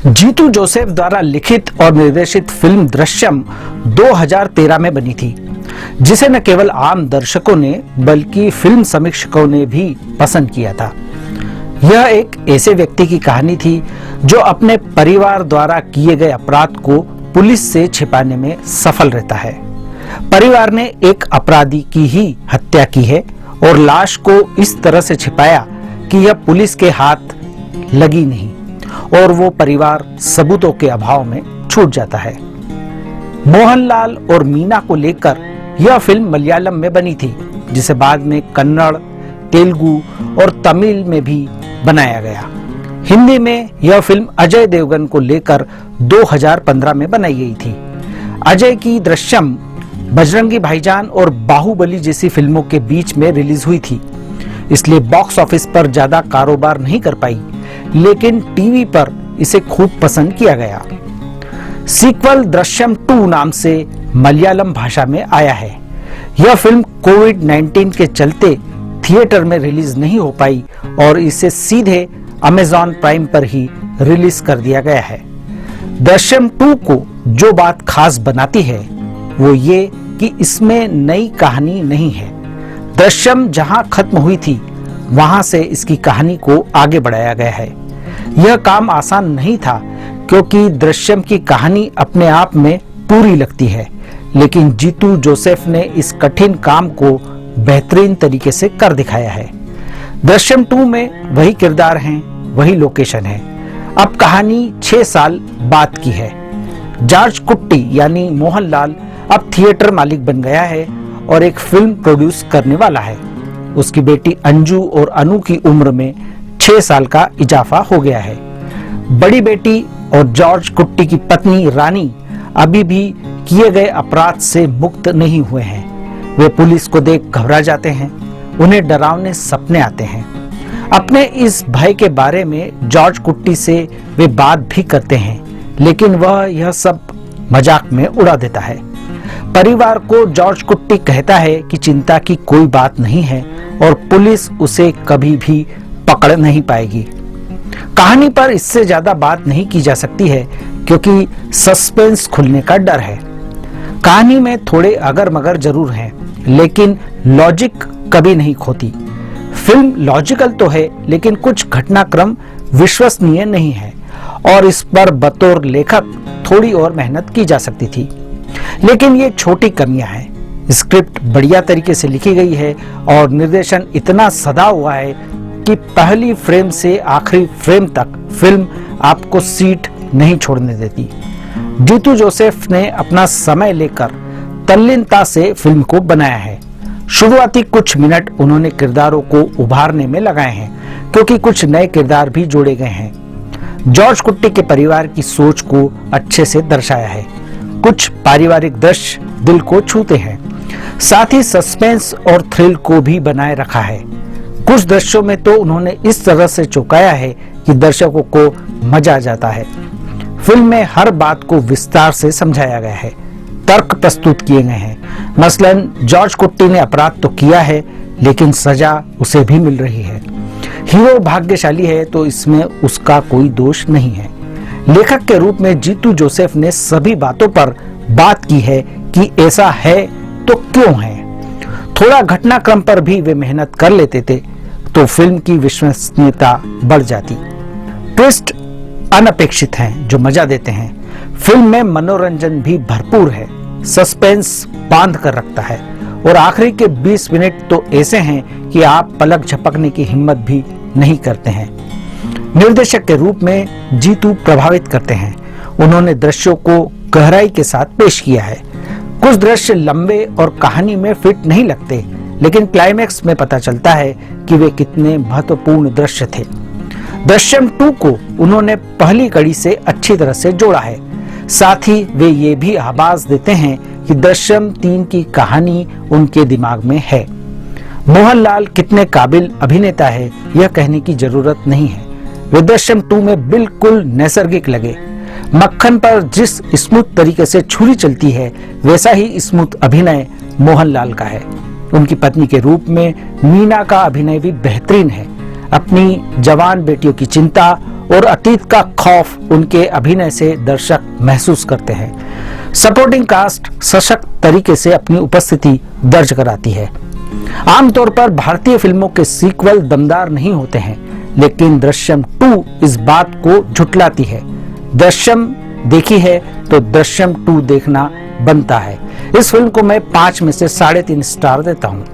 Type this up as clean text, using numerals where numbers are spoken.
Jitu Joseph द्वारा लिखित और निर्देशित फिल्म दृश्यम 2013 में बनी थी, जिसे न केवल आम दर्शकों ने बल्कि फिल्म समीक्षकों ने भी पसंद किया था। यह एक ऐसे व्यक्ति की कहानी थी जो अपने परिवार द्वारा किए गए अपराध को पुलिस से छिपाने में सफल रहता है। परिवार ने एक अपराधी की ही हत्या की है और लाश को इस तरह से छिपाया कि यह पुलिस के हाथ लगी नहीं और वो परिवार सबूतों के अभाव में छूट जाता है। मोहनलाल और मीना को लेकर यह फिल्म मलयालम में बनी थी, जिसे बाद में कन्नड़, तेलुगु और तमिल में भी बनाया गया। हिंदी में यह फिल्म अजय देवगन को लेकर 2015 में बनाई गई थी। अजय की दृश्यम बजरंगी भाईजान और बाहुबली जैसी फिल्मों के बीच में रिलीज हुई थी, इसलिए बॉक्स ऑफिस पर ज्यादा कारोबार नहीं कर पाई, लेकिन टीवी पर इसे खूब पसंद किया गया। सीक्वल दृश्यम 2 नाम से मलयालम भाषा में आया है। यह फिल्म कोविड-19 के चलते थिएटर में रिलीज नहीं हो पाई और इसे सीधे अमेज़न प्राइम पर ही रिलीज कर दिया गया है। दृश्यम 2 को जो बात खास बनाती है वो ये कि इसमें नई कहानी नहीं है। दृश्यम जहां खत्म हुई थी वहां से इसकी कहानी को आगे बढ़ाया गया है। यह काम आसान नहीं था क्योंकि दृश्यम की कहानी अपने आप में पूरी लगती है, लेकिन जीतू जोसेफ ने इस कठिन काम को बेहतरीन तरीके से कर दिखाया है। दृश्यम 2 में वही किरदार हैं, वही लोकेशन है। अब कहानी 6 साल बाद की है। जॉर्ज कुट्टी यानी मोहनलाल अब थिएटर मालिक बन गया है और एक फिल्म प्रोड्यूस करने वाला है। उसकी बेटी अंजू और अनु की उम्र में 6 साल का इजाफा हो गया है। बड़ी बेटी और जॉर्ज कुट्टी की पत्नी रानी अभी भी किए गए अपराध से मुक्त नहीं हुए हैं। वे पुलिस को देख घबरा जाते हैं, उन्हें डरावने सपने आते हैं। अपने इस भय के बारे में जॉर्ज कुट्टी से वे बात भी करते हैं, लेकिन वह यह सब मजाक में उड़ा देता है। परिवार को जॉर्ज कुट्टी कहता है कि चिंता की कोई बात नहीं है और पुलिस उसे कभी भी पकड़ नहीं पाएगी। कहानी पर इससे ज्यादा बात नहीं की जा सकती है क्योंकि सस्पेंस खुलने का डर है। कहानी में थोड़े अगर मगर जरूर हैं, लेकिन लॉजिक कभी नहीं खोती। फिल्म लॉजिकल तो है, लेकिन कुछ घटनाक्रम विश्वसनीय नहीं है और इस पर बतौर लेखक थोड़ी और मेहनत की जा सकती थी, लेकिन ये छोटी कमियां हैं। स्क्रिप्ट बढ़िया तरीके से लिखी गई है और निर्देशन इतना सधा हुआ है कि पहली फ्रेम से आखिरी फ्रेम तक फिल्म आपको सीट नहीं छोड़ने देती। जीतू जोसेफ ने अपना समय लेकर तल्लीनता से फिल्म को बनाया है। शुरुआती कुछ मिनट उन्होंने किरदारों को उभारने में लगाए हैं, क्योंकि कुछ नए किरदार भी जोड़े गए हैं। जॉर्ज कुट्टी के परिवार की सोच को अच्छे से दर्शाया है। कुछ पारिवारिक दृश्य दिल को छूते हैं, साथ ही सस्पेंस और थ्रिल को भी बनाए रखा है। कुछ दृश्यों में तो उन्होंने इस तरह से चौंकाया है कि दर्शकों को मजा आ जाता है। फिल्म में हर बात को विस्तार से समझाया गया है, तर्क प्रस्तुत किए गए हैं। मसलन जॉर्ज कुट्टी ने अपराध तो किया है, लेकिन सजा उसे भी मिल रही है। हीरो भाग्यशाली है तो इसमें उसका कोई दोष नहीं है। लेखक के रूप में जीतू जोसेफ ने सभी बातों पर बात की है कि ऐसा है तो क्यों है। थोड़ा घटनाक्रम पर भी वे मेहनत कर लेते थे तो फिल्म की विश्वसनीयता बढ़ जाती। ट्विस्ट अनपेक्षित हैं जो मजा देते हैं। फिल्म में मनोरंजन भी भरपूर है, सस्पेंस बांध कर रखता है और आखिरी के 20 मिनट तो ऐसे हैं कि आप पलक झपकने की हिम्मत भी नहीं करते हैं। निर्देशक के रूप में जीतू प्रभावित करते हैं। उन्होंने दृश्यों को गहराई के साथ पेश किया है। कुछ दृश्य लंबे और कहानी में फिट नहीं लगते, लेकिन क्लाइमैक्स में पता चलता है कि वे कितने महत्वपूर्ण दृश्य थे। दृश्यम 2 को उन्होंने पहली कड़ी से अच्छी तरह से जोड़ा है। साथ ही वे ये भी आभास देते हैं कि दृश्यम 3 की कहानी उनके दिमाग में है। मोहनलाल कितने काबिल अभिनेता है यह कहने की जरूरत नहीं है। वे दृश्यम 2 में बिल्कुल नैसर्गिक लगे। मक्खन पर जिस स्मूथ तरीके से छुरी चलती है, वैसा ही स्मूथ अभिनय मोहनलाल का है। उनकी पत्नी के रूप में मीना का अभिनय भी बेहतरीन है। अपनी जवान बेटियों की चिंता और अतीत का खौफ उनके अभिनय से दर्शक महसूस करते हैं। सपोर्टिंग कास्ट सशक्त तरीके से अपनी उपस्थिति दर्ज कराती है। आमतौर पर भारतीय फिल्मों के सीक्वल दमदार नहीं होते हैं, लेकिन दृश्यम 2 इस बात को झुठलाती है। दृश्यम देखी है तो दृश्यम 2 देखना बनता है। इस फिल्म को मैं 5 में से 3.5 स्टार देता हूं।